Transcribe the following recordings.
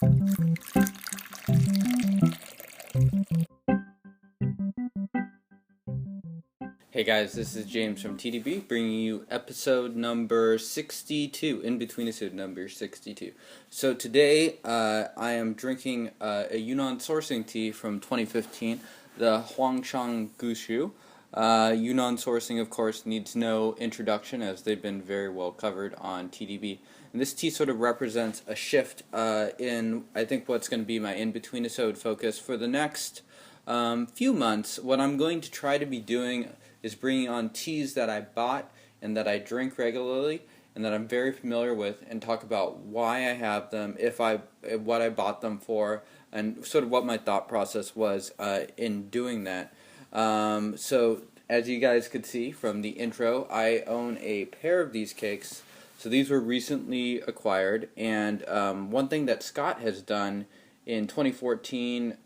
Hey guys, this is James from TeaDB bringing you episode number 62, InBetweenIsode number 62. So today I am drinking a Yunnan Sourcing tea from 2015, the Huangshan Gushu. Yunnan Sourcing, of course, needs no introduction as they've been very well covered on TeaDB. And this tea sort of represents a shift in, I think, what's going to be my InBetweenIsode focus for the next few months. What I'm going to try to be doing is bringing on teas that I bought and that I drink regularly and that I'm very familiar with, and talk about why I have them, what I bought them for, and sort of what my thought process was in doing that. So as you guys could see from the intro, I own a pair of these cakes. So these were recently acquired, and one thing that Scott has done in 2014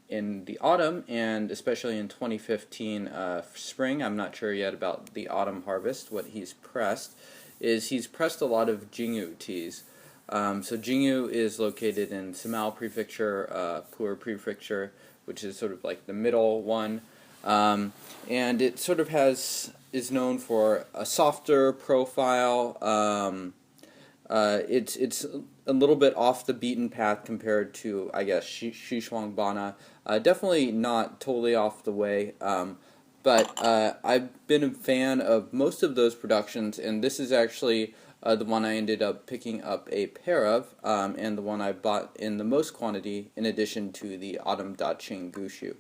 in the autumn, and especially in 2015 spring, I'm not sure yet about the autumn harvest, what he's pressed, is he's pressed a lot of Jinggu teas. So Jinggu is located in Simao Prefecture, Pu'erh Prefecture, which is sort of like the middle one, and it sort of is known for a softer profile. It's a little bit off the beaten path compared to, I guess, Shishuangbana. Definitely not totally off the way, but I've been a fan of most of those productions, and this is actually the one I ended up picking up a pair of, and the one I bought in the most quantity, in addition to the Autumn Dacheng Gushu.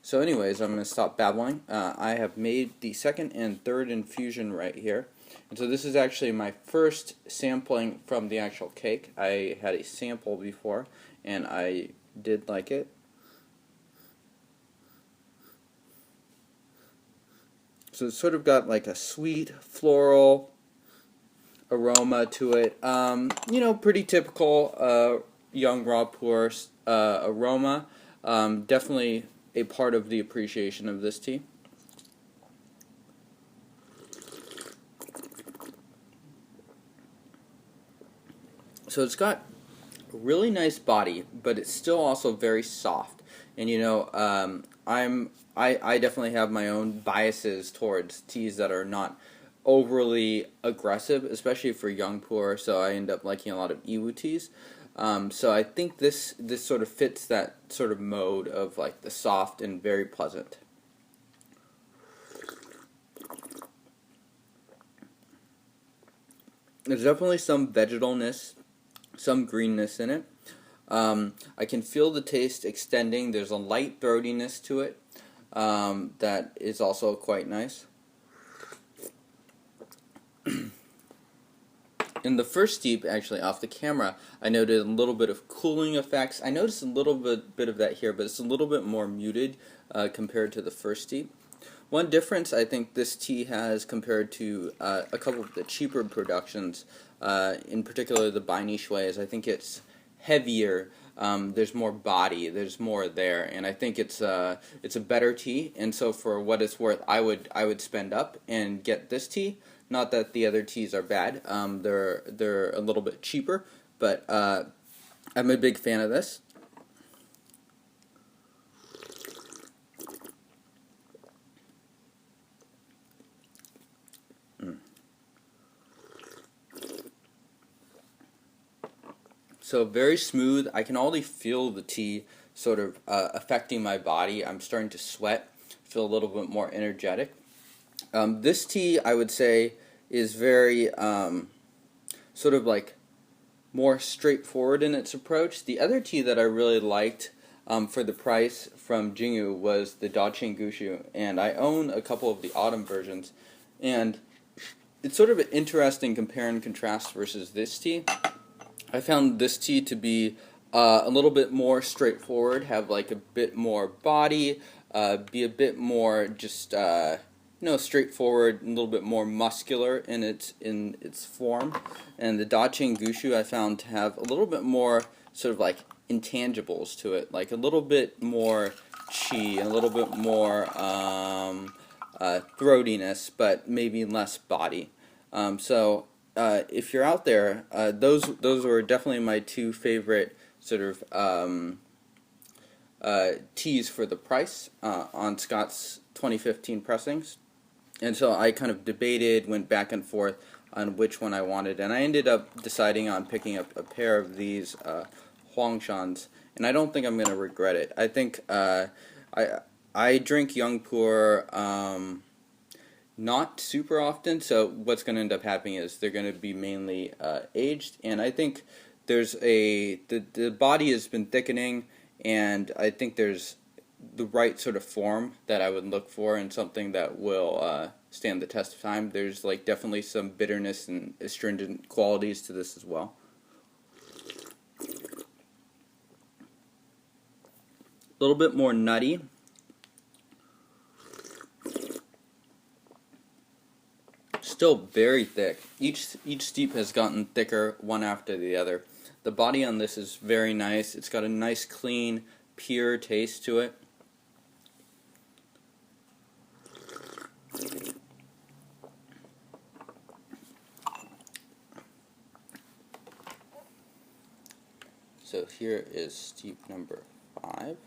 So anyways, I'm going to stop babbling. I have made the second and third infusion right here. And so this is actually my first sampling from the actual cake. I had a sample before, and I did like it. So it's sort of got like a sweet, floral aroma to it. You know, pretty typical young raw Pu'erh aroma. Definitely a part of the appreciation of this tea. So it's got a really nice body, but it's still also very soft. And you know, I definitely have my own biases towards teas that are not overly aggressive, especially for young Pu'erh. So I end up liking a lot of Iwu teas. So I think this sort of fits that sort of mode of like the soft and very pleasant. There's definitely some vegetalness, some greenness in it. I can feel the taste extending. There's a light throatiness to it that is also quite nice. In the first steep, actually off the camera, I noted a little bit of cooling effects. I noticed a little bit of that here, but it's a little bit more muted compared to the first steep. One difference I think this tea has compared to a couple of the cheaper productions, in particular the Bai Ni Shui, is I think it's heavier. There's more body. There's more there, and I think it's a better tea. And so for what it's worth, I would spend up and get this tea. Not that the other teas are bad. They're a little bit cheaper, but I'm a big fan of this. So very smooth. I can already feel the tea sort of affecting my body. I'm starting to sweat, feel a little bit more energetic. This tea, I would say, is very sort of like more straightforward in its approach. The other tea that I really liked for the price from Jinggu was the Dacheng Gushu, and I own a couple of the autumn versions, and it's sort of an interesting compare and contrast versus this tea. I found this tea to be a little bit more straightforward, have like a bit more body, be a bit more just straightforward, a little bit more muscular in its form. And the Dacheng Gushu I found to have a little bit more sort of like intangibles to it, like a little bit more chi, a little bit more throatiness, but maybe less body. So if you're out there, those were definitely my two favorite sort of teas for the price on Scott's 2015 pressings. And so I kind of debated, went back and forth on which one I wanted, and I ended up deciding on picking up a pair of these Huangshans, and I don't think I'm going to regret it. I think I drink young Pu'erh not super often, so what's going to end up happening is they're going to be mainly aged, and I think there's the body has been thickening, and I think there's the right sort of form that I would look for in something that will stand the test of time. There's like definitely some bitterness and astringent qualities to this as well. A little bit more nutty. Still very thick. Each steep has gotten thicker one after the other. The body on this is very nice. It's got a nice, clean, pure taste to it. So here is steep number 5.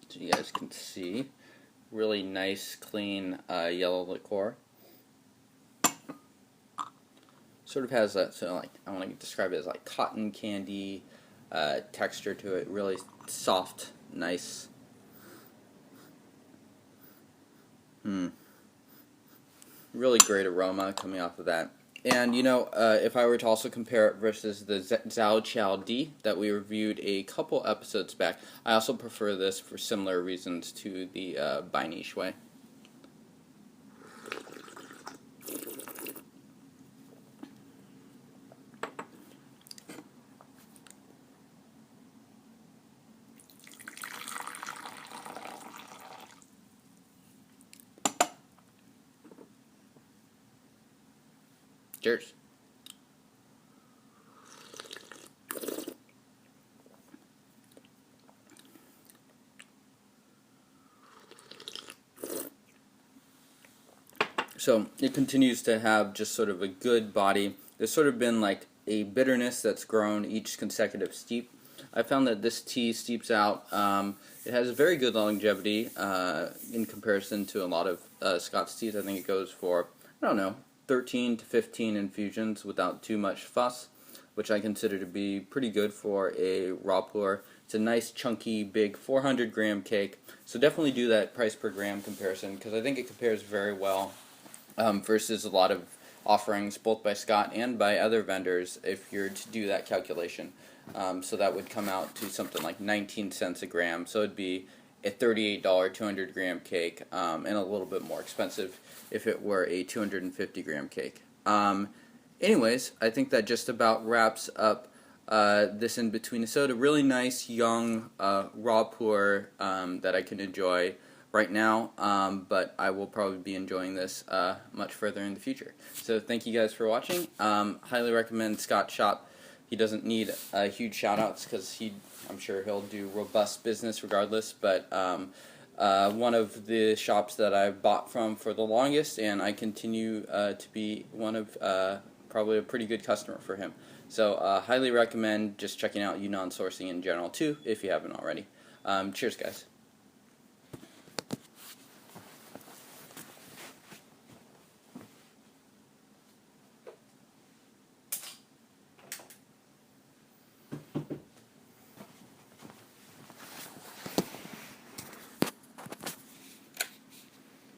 So you guys can see, really nice, clean yellow liqueur. Sort of has that, so like I want to describe it as like cotton candy texture to it. Really soft, nice. Really great aroma coming off of that. And you know, if I were to also compare it versus the Zhao Chow D that we reviewed a couple episodes back, I also prefer this for similar reasons to the Bai Ni Shui. Cheers. So it continues to have just sort of a good body. There's sort of been like a bitterness that's grown each consecutive steep. I found that this tea steeps out. It has a very good longevity in comparison to a lot of Scott's teas. I think it goes for, I don't know, 13 to 15 infusions without too much fuss, which I consider to be pretty good for a raw pu'erh. It's a nice chunky big 400 gram cake, so definitely do that price per gram comparison because I think it compares very well versus a lot of offerings both by Scott and by other vendors if you're to do that calculation. So that would come out to something like 19 cents a gram, so it'd be a $38 200 gram cake and a little bit more expensive if it were a 250 gram cake. Anyways, I think that just about wraps up this InBetweenIsode. A really nice young raw pu'erh that I can enjoy right now, but I will probably be enjoying this much further in the future. So thank you guys for watching. Highly recommend Scott's shop. He doesn't need huge shout-outs because I'm sure he'll do robust business regardless, but one of the shops that I've bought from for the longest, and I continue to be one of probably a pretty good customer for him. So highly recommend just checking out Yunnan Sourcing in general too if you haven't already. Cheers guys.